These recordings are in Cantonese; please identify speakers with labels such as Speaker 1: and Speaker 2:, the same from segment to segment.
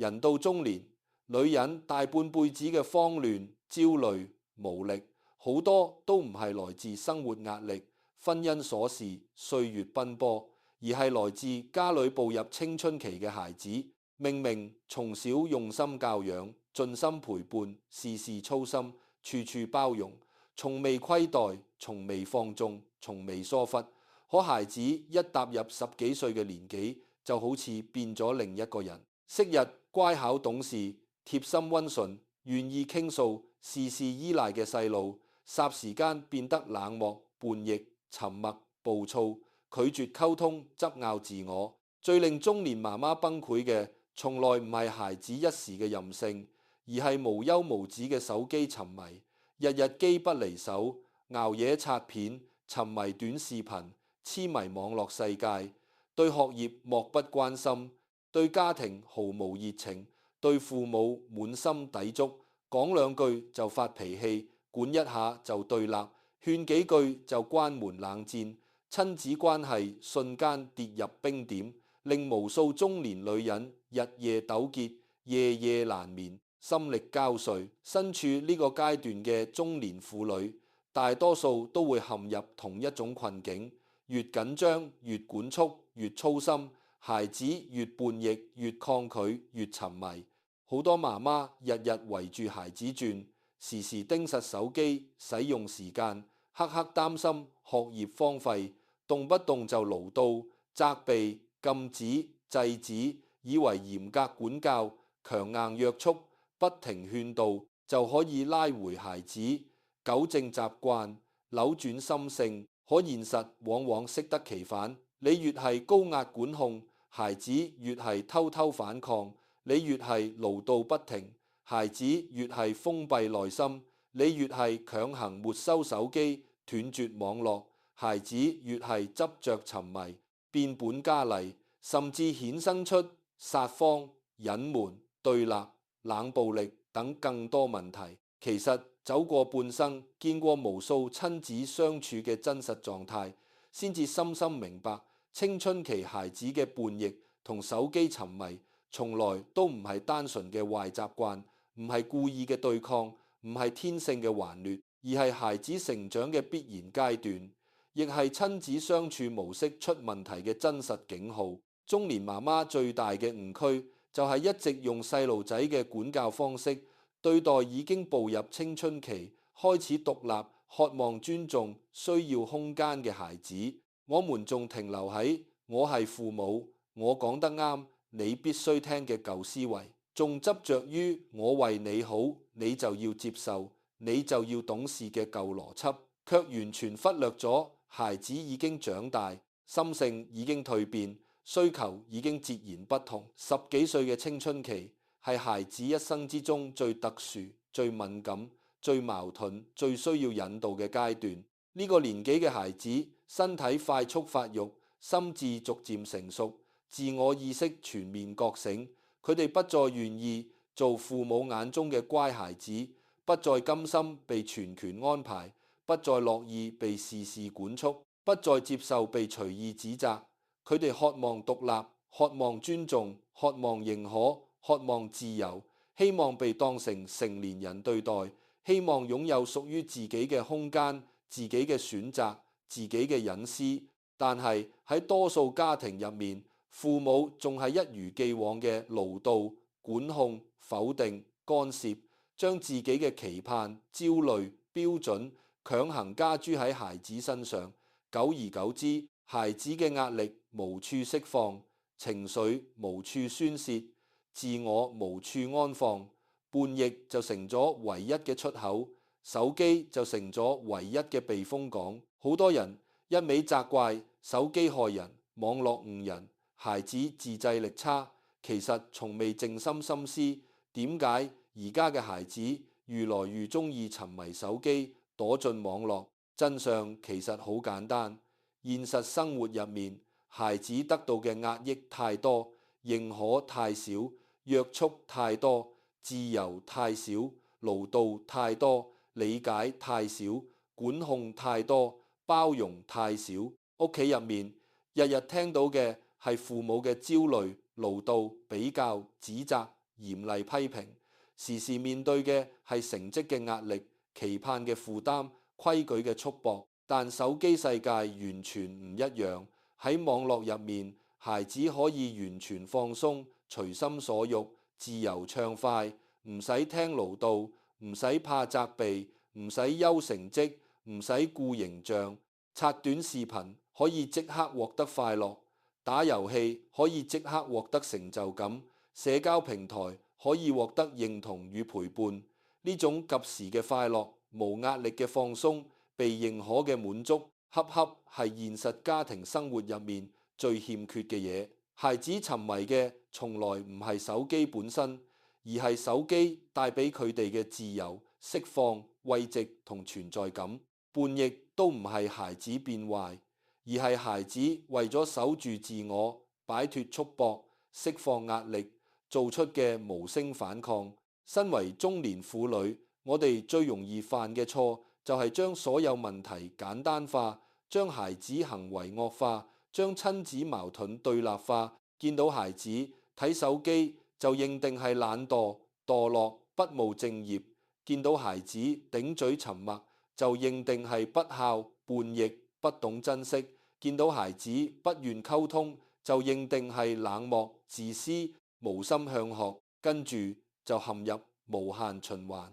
Speaker 1: 人到中年，女人大半輩子嘅慌亂、焦慮、無力，好多都唔係來自生活壓力、婚姻瑣事、歲月奔波，而係來自家裏步入青春期嘅孩子。明明從小用心教養、盡心陪伴、事事操心、處處包容，從未虧待，從未放縱，從未疏忽，可孩子一踏入10幾歲嘅年紀，就好似變咗另一個人。昔日乖巧懂事、貼心溫順、願意傾訴、事事依賴嘅細路，霎時間變得冷漠、叛逆、沉默、暴躁，拒絕溝通、執拗自我。最令中年媽媽崩潰嘅，從來唔係孩子一時嘅任性，而係無休無止嘅手機沉迷，日日機不離手，熬夜刷片，沉迷短視頻，痴迷網絡世界，對學業漠不關心，對家庭毫無熱情，對父母滿心抵觸，講兩句就發脾氣，管一下就對立，勸幾句就關門冷戰，親子關係瞬間跌入冰點，令無數中年女人日夜糾結，夜夜難眠，心力交瘁。身處呢個階段嘅中年婦女，大多數都會陷入同一種困境，越緊張越管束，越操心。孩子越叛逆，越抗拒，越沉迷。好多媽媽日日圍住孩子轉，時時盯實手機使用時間，刻刻擔心學業荒廢，動不動就嘮叨、責備、禁止、制止，以為嚴格管教、強硬約束、不停勸導就可以拉回孩子，糾正習慣，扭轉心性。可現實往往適得其反，你越係高壓管控，孩子越係偷偷反抗；你越係嘮叨不停，孩子越係封閉內心；你越係強行沒收手機、斷絕網絡，孩子越係執着沉迷、變本加厲，甚至衍生出撒謊、隱瞞、對立、冷暴力等更多問題。其實走過半生，見過無數親子相處嘅真實狀態，先至深深明白青春期孩子嘅叛逆同手機沉迷，從來都唔係單純嘅壞習慣，唔係故意嘅對抗，唔係天性嘅頑劣，而係孩子成長嘅必然階段，亦係親子相處模式出問題嘅真實警號。中年媽媽最大嘅誤區就係一直用細路仔嘅管教方式對待已經步入青春期、開始獨立、渴望尊重、需要空間嘅孩子。我們仲停留喺我係父母，我講得啱，你必須聽嘅舊思維，仲執着於我為你好，你就要接受，你就要懂事嘅舊邏輯，卻完全忽略咗孩子已經長大，心性已經蛻變，需求已經截然不同。10幾歲嘅青春期係孩子一生之中最特殊、最敏感、最矛盾、最需要引導嘅階段。呢個年紀嘅孩子，身體快速發育，心智逐漸成熟，自我意識全面覺醒。佢哋不再願意做父母眼中嘅乖孩子，不再甘心被全權安排，不再樂意被事事管束，不再接受被隨意指責。佢哋渴望獨立，渴望尊重，渴望認可，渴望自由，希望被當成成年人對待，希望擁有屬於自己嘅空間、自己嘅選擇、自己嘅隱私。但係喺多數家庭入面，父母仲係一如既往嘅嘮叨、管控、否定、干涉，將自己嘅期盼、焦慮、標準強行加諸喺孩子身上。久而久之，孩子嘅壓力無處釋放，情緒無處宣洩，自我無處安放，叛逆就成咗唯一嘅出口，手機就成咗唯一嘅避風港。好多人一味責怪手機害人、網絡誤人、孩子自制力差，其實從未靜心深思點解而家嘅孩子越來越中意沉迷手機、躲進網絡。真相其實好簡單，現實生活入面，孩子得到嘅壓抑太多，認可太少，約束太多，自由太少，嘮叨太多，理解太少，管控太多，包容太少。屋企入面日日聽到嘅係父母嘅焦慮、嘮叨、比較、指責、嚴厲批評，時時面對嘅係成績嘅壓力、期盼嘅負擔、規矩嘅束縛。但手機世界完全唔一樣，喺網絡入面，孩子可以完全放鬆，隨心所欲，自由暢快，唔使聽嘮叨，唔使怕責備，唔使憂成績，唔使顧形象。刷短視頻可以即刻獲得快樂，打遊戲可以即刻獲得成就感，社交平台可以獲得認同與陪伴。呢種及時嘅快樂，無壓力嘅放鬆，被認可嘅滿足，恰恰係現實家庭生活入面最欠缺嘅嘢。孩子沉迷嘅從來唔係手機本身，而係手機帶俾佢哋嘅自由、釋放、慰藉同存在感。叛逆都唔係孩子變壞，而係孩子為咗守住自我、擺脫束縛、釋放壓力，做出嘅無聲反抗。身為中年婦女，我哋最容易犯嘅錯就係將所有問題簡單化，將孩子行為惡化，將親子矛盾對立化。見到孩子睇手機就認定係懶惰、墮落、不務正業；見到孩子頂嘴沉默就認定係不孝、叛逆、不懂珍惜；見到孩子不願溝通就認定係冷漠、自私、無心向學，跟住就陷入無限循環。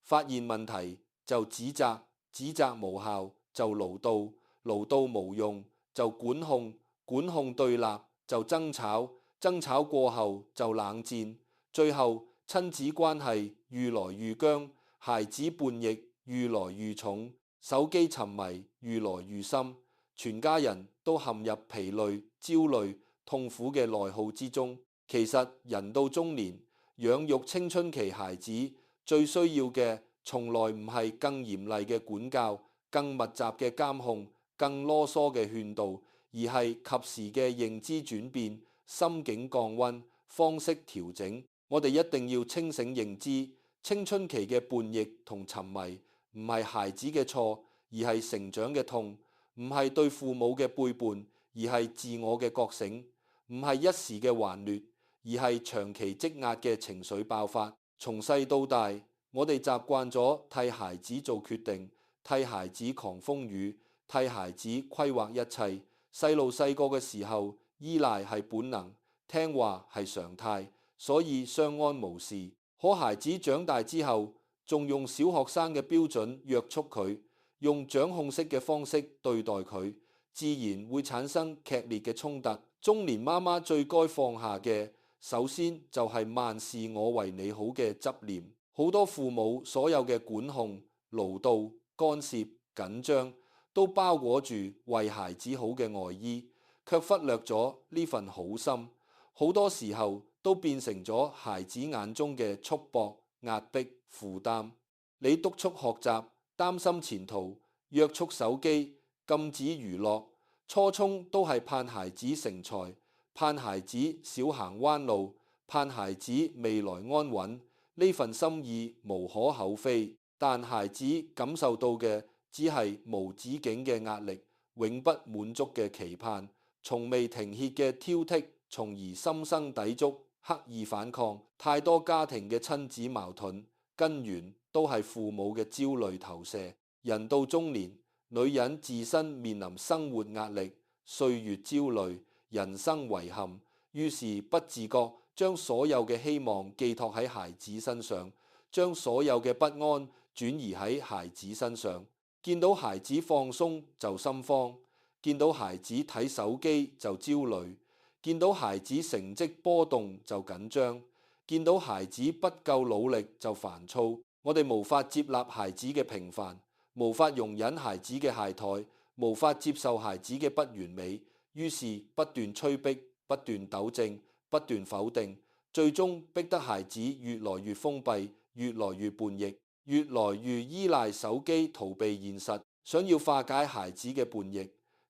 Speaker 1: 發現問題就指責，指責無效就嘮叨，嘮叨無用就管控，管控對立就爭吵，爭吵過後就冷戰，最後親子關係愈來愈僵，孩子叛逆愈來愈重，手機沉迷愈來愈深，全家人都陷入疲累、焦慮、痛苦嘅內耗之中。其實人到中年，養育青春期孩子最需要嘅，從來唔係更嚴厲嘅管教、更密集嘅監控、更囉嗦嘅勸導，而係及時嘅認知轉變、心境降溫、方式調整。我哋一定要清醒認知，青春期嘅叛逆同沉迷唔係孩子嘅錯，而係成長嘅痛；唔係對父母嘅背叛，而係自我嘅覺醒；唔係一時嘅頑劣，而係長期積壓嘅情緒爆發。從細到大，我哋習慣咗替孩子做決定，替孩子扛風雨，替孩子規劃一切。細路細個嘅時候，依賴係本能，聽話係常態，所以相安無事。可孩子長大之後，仲用小學生嘅標準約束佢，用掌控式嘅方式對待佢，自然會產生劇烈嘅衝突。中年媽媽最該放下嘅，首先就係萬事我為你好嘅執念。好多父母所有嘅管控、嘮叨、干涉、緊張，都包裹住為孩子好嘅外衣，卻忽略咗呢份好心。好多時候都變成咗孩子眼中嘅束縛、壓迫、負擔。你督促學習，擔心前途，約束手機，禁止娛樂，初衷都係盼孩子成才，盼孩子少行彎路，盼孩子未來安穩。呢份心意無可厚非，但孩子感受到嘅只係無止境嘅壓力，永不滿足嘅期盼，從未停歇嘅挑剔，從而心生抵觸，刻意反抗。太多家庭嘅親子矛盾根源都係父母嘅焦慮投射。人到中年，女人自身面臨生活壓力、歲月焦慮、人生遺憾，於是不自覺將所有嘅希望寄託喺孩子身上，將所有嘅不安轉移喺孩子身上。見到孩子放鬆就心慌，見到孩子睇手機就焦慮，見到孩子成績波動就緊張，見到孩子不夠努力就煩躁。我哋無法接納孩子嘅平凡，無法容忍孩子嘅懈怠，無法接受孩子嘅不完美，於是不斷催逼，不斷糾正，不斷否定，最終逼得孩子越來越封閉，越來越叛逆，越來越依賴手機逃避現實。想要化解孩子嘅叛逆，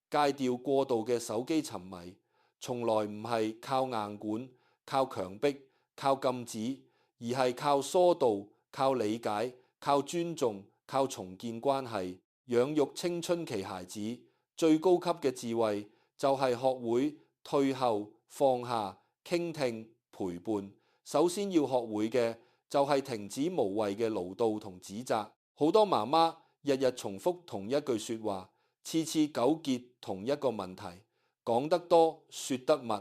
Speaker 1: 戒掉過度嘅手機沉迷，從來唔係靠硬管、靠強迫、靠禁止，而係靠疏導、靠理解、靠尊重、靠重建關係。養育青春期孩子最高級嘅智慧就係學會退後、放下、傾聽、陪伴，首先要學會嘅就係停止無謂嘅嘮叨同指責。好多媽媽日日重複同一句說話，次次糾結同一個問題，講得多，說得密，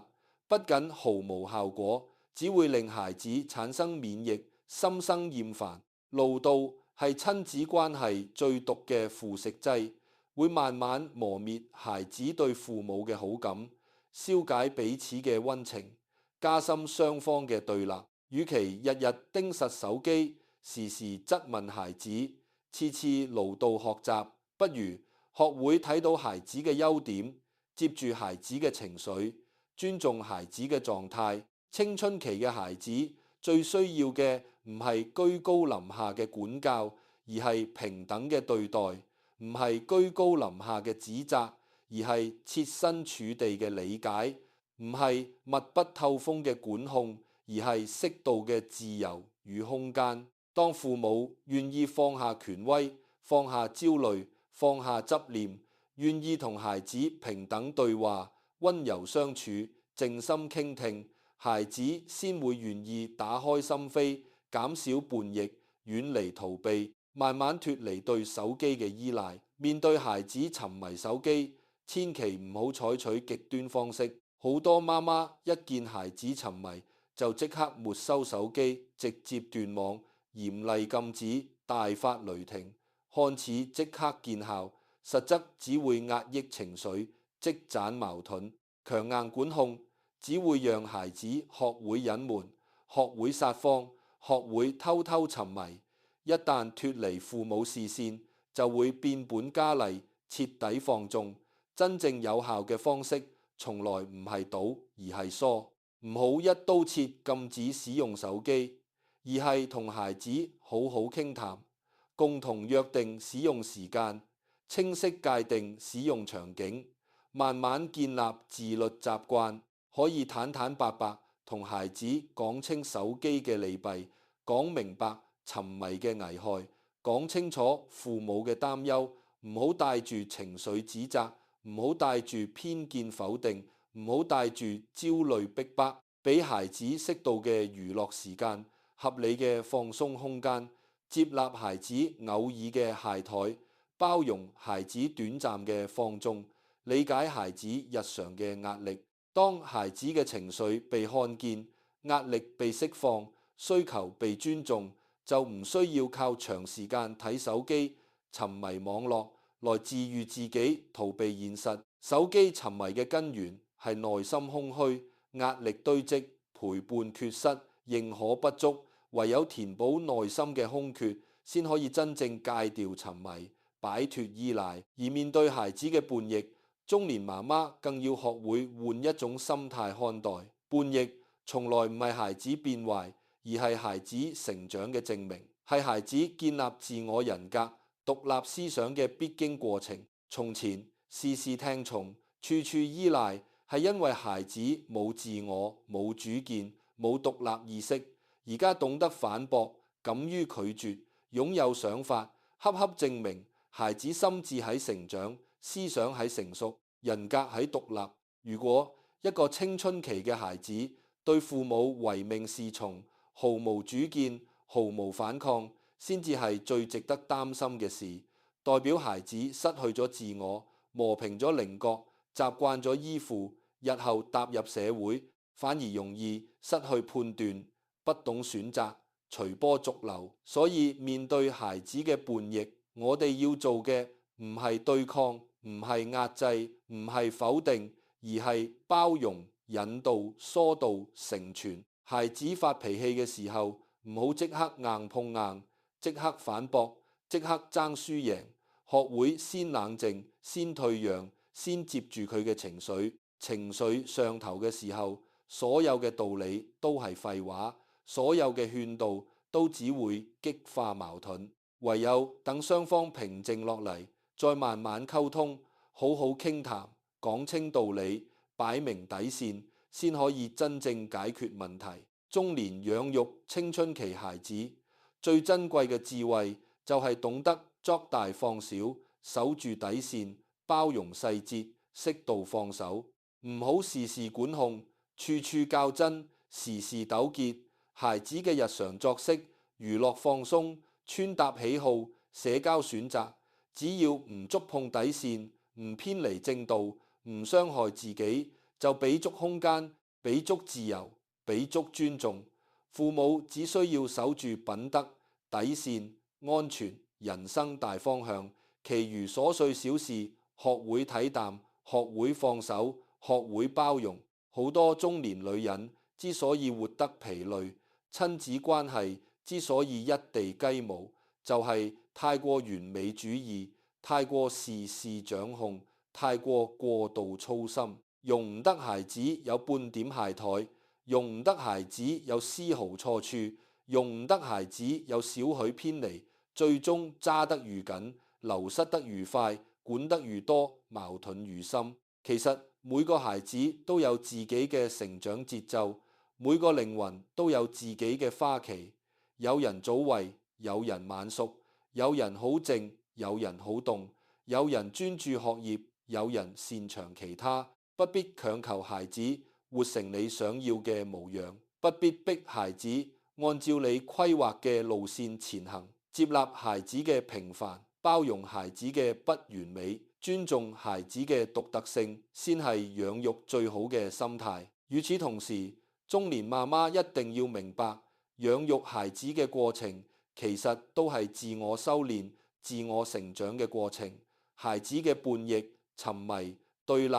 Speaker 1: 不僅毫無效果，只會令孩子產生免疫，心生厭煩。嘮叨係親子關係最毒嘅腐蝕劑，會慢慢磨滅孩子對父母嘅好感，消解彼此嘅溫情，加深雙方嘅對立。與其日日盯實手機，時時質問孩子，次次嘮叨學習，不如學會睇到孩子嘅優點，接住孩子嘅情緒，尊重孩子嘅狀態。青春期嘅孩子最需要嘅唔係居高臨下嘅管教，而係平等嘅對待；唔係居高臨下嘅指責，而係設身處地嘅理解；唔係密不透風嘅管控，而係適度嘅自由與空間。當父母願意放下權威，放下焦慮，放下執念，願意同孩子平等對話，溫柔相處，靜心傾聽，孩子先會願意打開心扉，減少叛逆，遠離逃避，慢慢脫離對手機嘅依賴。面對孩子沉迷手機，千祈唔好採取極端方式。好多媽媽一見孩子沉迷，就即刻沒收手機，直接斷網，嚴厲禁止，大發雷霆，看似即刻見效，實則只會壓抑情緒，積攢矛盾。強硬管控只會讓孩子學會隱瞞，學會撒謊，學會偷偷沉迷。一旦脫離父母視線，就會變本加厲，徹底放縱。真正有效嘅方式，從來唔係堵，而係疏。唔好一刀切禁止使用手機，而係同孩子好好傾談，共同約定使用時間，清晰界定使用場景，慢慢建立自律習慣。可以坦坦白白同孩子講清手機嘅利弊，講明白沉迷嘅危害，講清楚父母嘅擔憂，唔好帶住情緒指責，唔好帶住偏見否定，唔好帶住焦慮逼迫，俾孩子適度嘅娛樂時間，合理嘅放鬆空間，接納孩子偶爾嘅懈怠，包容孩子短暫嘅放縱，理解孩子日常嘅壓力。當孩子嘅情緒被看見，壓力被釋放，需求被尊重，就唔需要靠長時間睇手機、沉迷網絡來治癒自己，逃避現實。手機沉迷嘅根源係內心空虛、壓力堆積、陪伴缺失、認可不足。唯有填補內心嘅空缺，先可以真正戒掉沉迷，擺脫依賴。而面對孩子嘅叛逆，中年媽媽更要學會換一種心態看待。叛逆從來唔係孩子變壞，而係孩子成長嘅證明，係孩子建立自我人格、獨立思想嘅必經過程。從前事事聽從、處處依賴，係因為孩子冇自我、冇主見、冇獨立意識。而家懂得反駁，敢於拒絕，擁有想法，恰恰證明孩子心智喺成長，思想喺成熟，人格喺獨立。如果一個青春期嘅孩子對父母唯命是從，毫無主見，毫無反抗，先至係最值得擔心嘅事。代表孩子失去咗自我，磨平咗稜角，習慣咗依附，日後踏入社會，反而容易失去判斷，不懂選擇，隨波逐流。所以面對孩子嘅叛逆，我哋要做嘅唔係對抗，唔係壓制，唔係否定，而係包容、引導、疏導、成全。孩子發脾氣嘅時候，唔好即刻硬碰硬，即刻反駁，即刻爭輸贏。學會先冷靜，先退讓，先接住佢嘅情緒。情緒上頭嘅時候，所有嘅道理都係廢話，所有嘅勸導都只會激化矛盾。唯有等雙方平靜落嚟，再慢慢溝通，好好傾談，講清道理，擺明底線，先可以真正解決問題。中年養育青春期孩子，最珍貴嘅智慧就係懂得作大放小，守住底線，包容細節，適度放手，唔好事事管控，處處較真，時事糾結。孩子嘅日常作息、娛樂放鬆、穿搭喜好、社交選擇，只要唔觸碰底線，唔偏離正道，唔傷害自己，就俾足空間，俾足自由，俾足尊重。父母只需要守住品德、底線、安全、人生大方向，其餘瑣碎小事，學會睇淡，學會放手，學會包容。好多中年女人之所以活得疲累，親子關係之所以一地雞毛，就係太過完美主義，太過事事掌控，太過度操心，容唔得孩子有半點懈怠，容唔得孩子有絲毫錯處，容唔得孩子有少許偏離，最終揸得愈緊，流失得愈快，管得愈多，矛盾愈深。其實每個孩子都有自己嘅成長節奏，每個靈魂都有自己嘅花期。有人早慧，有人晚熟，有人好靜，有人好動，有人專注學業，有人擅長其他。不必強求孩子活成你想要嘅模樣，不必逼孩子按照你規劃嘅路線前行。接納孩子嘅平凡，包容孩子嘅不完美，尊重孩子嘅獨特性，先係養育最好嘅心態。與此同時，中年媽媽一定要明白，養育孩子嘅過程其實都係自我修煉、自我成長嘅過程。孩子嘅叛逆、沉迷、對立，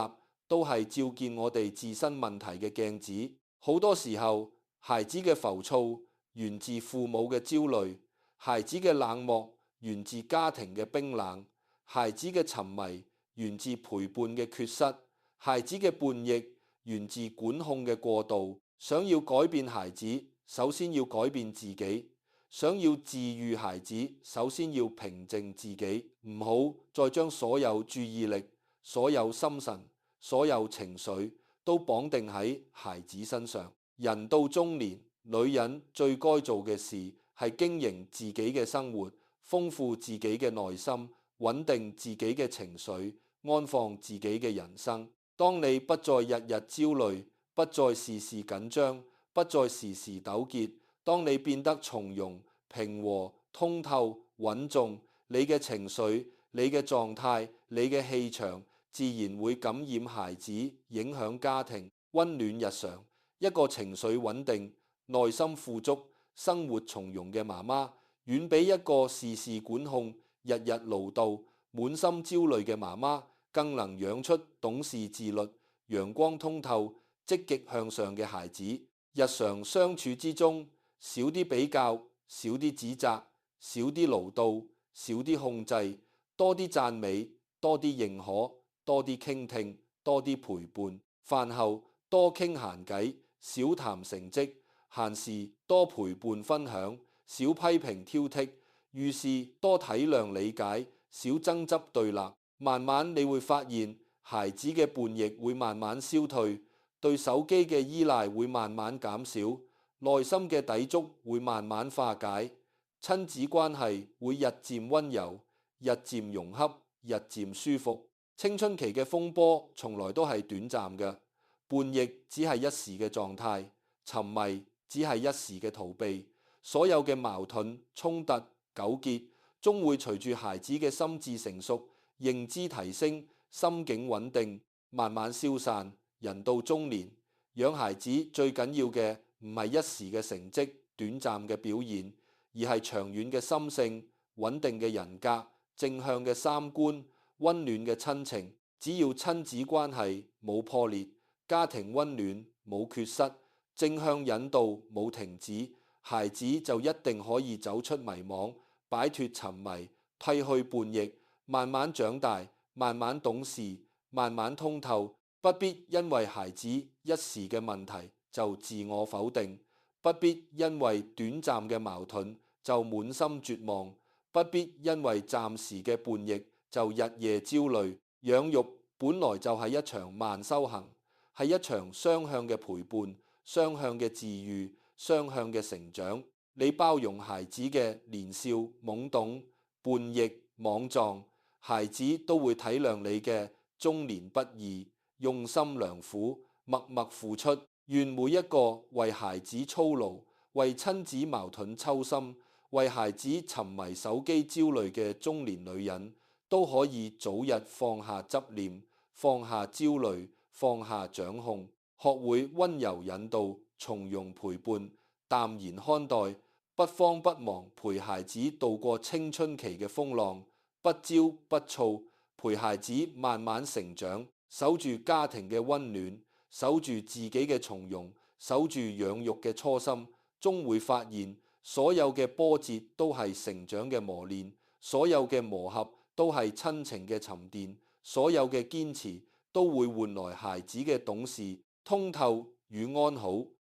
Speaker 1: 都係照見我哋自身問題嘅鏡子。好多時候，孩子嘅浮躁源自父母嘅焦慮，孩子嘅冷漠源自家庭嘅冰冷，孩子嘅沉迷源自陪伴嘅缺失，孩子嘅叛逆源自管控嘅過度。想要改變孩子，首先要改變自己；想要治癒孩子，首先要平靜自己。唔好再將所有注意力、所有心神、所有情緒都綁定喺孩子身上。人到中年，女人最該做嘅事係經營自己嘅生活，豐富自己嘅內心，穩定自己嘅情緒，安放自己嘅人生。當你不再日日焦慮，不再事事緊張，不再時時糾結，當你變得從容、平和、通透、穩重，你嘅情緒、你嘅狀態、你嘅氣場，自然會感染孩子，影響家庭，溫暖日常。一個情緒穩定、內心富足、生活從容嘅媽媽，遠比一個事事管控、日日勞動、滿心焦慮嘅媽媽，更能養出懂事自律、陽光通透、積極向上嘅孩子。日常相處之中，少啲比較，少啲指責，少啲嘮叨，少啲控制，多啲讚美，多啲認可，多啲傾聽，多啲陪伴。飯後多傾閒偈，少談成績；閒時多陪伴分享，少批評挑剔；遇事多體諒理解，少爭執對立。慢慢你會發現，孩子嘅叛逆會慢慢消退，對手機嘅依賴會慢慢減少，內心嘅抵觸會慢慢化解，親子關係會日漸溫柔，日漸融洽，日漸舒服。青春期嘅風波從來都係短暫嘅，叛逆只係一時嘅狀態，沉迷只係一時嘅逃避。所有嘅矛盾、衝突、糾結，終會隨住孩子嘅心智成熟、認知提升、心境穩定，慢慢消散。人到中年，養孩子最緊要嘅唔係一時嘅成績、短暫嘅表現，而係長遠嘅心性、穩定嘅人格、正向嘅三觀、溫暖嘅親情。只要親子關係冇破裂，家庭溫暖冇缺失，正向引導冇停止，孩子就一定可以走出迷惘，擺脫沉迷，褪去叛逆，慢慢長大，慢慢懂事，慢慢通透。不必因為孩子一時嘅問題就自我否定，不必因為短暫嘅矛盾就滿心絕望，不必因為暫時嘅叛逆就日夜焦慮。養育本來就係一場慢修行，係一場雙向嘅陪伴，雙向嘅治癒，雙向嘅成長。你包容孩子嘅年少懵懂、叛逆莽撞，孩子都會體諒你嘅中年不易，用心良苦，默默付出。願每一個為孩子操勞、為親子矛盾抽心、為孩子沉迷手機焦慮嘅中年女人，都可以早日放下執念，放下焦慮，放下掌控，學會溫柔引導、從容陪伴、淡然看待，不慌不忙陪孩子度過青春期嘅風浪，不驕不躁，陪孩子慢慢成長，守住家庭嘅溫暖，守住自己嘅從容，守住養育嘅初心，終會發現所有嘅波折都係成長嘅磨練，所有嘅磨合都係親情嘅沉澱，所有嘅堅持都會換來孩子嘅懂事、通透與安好。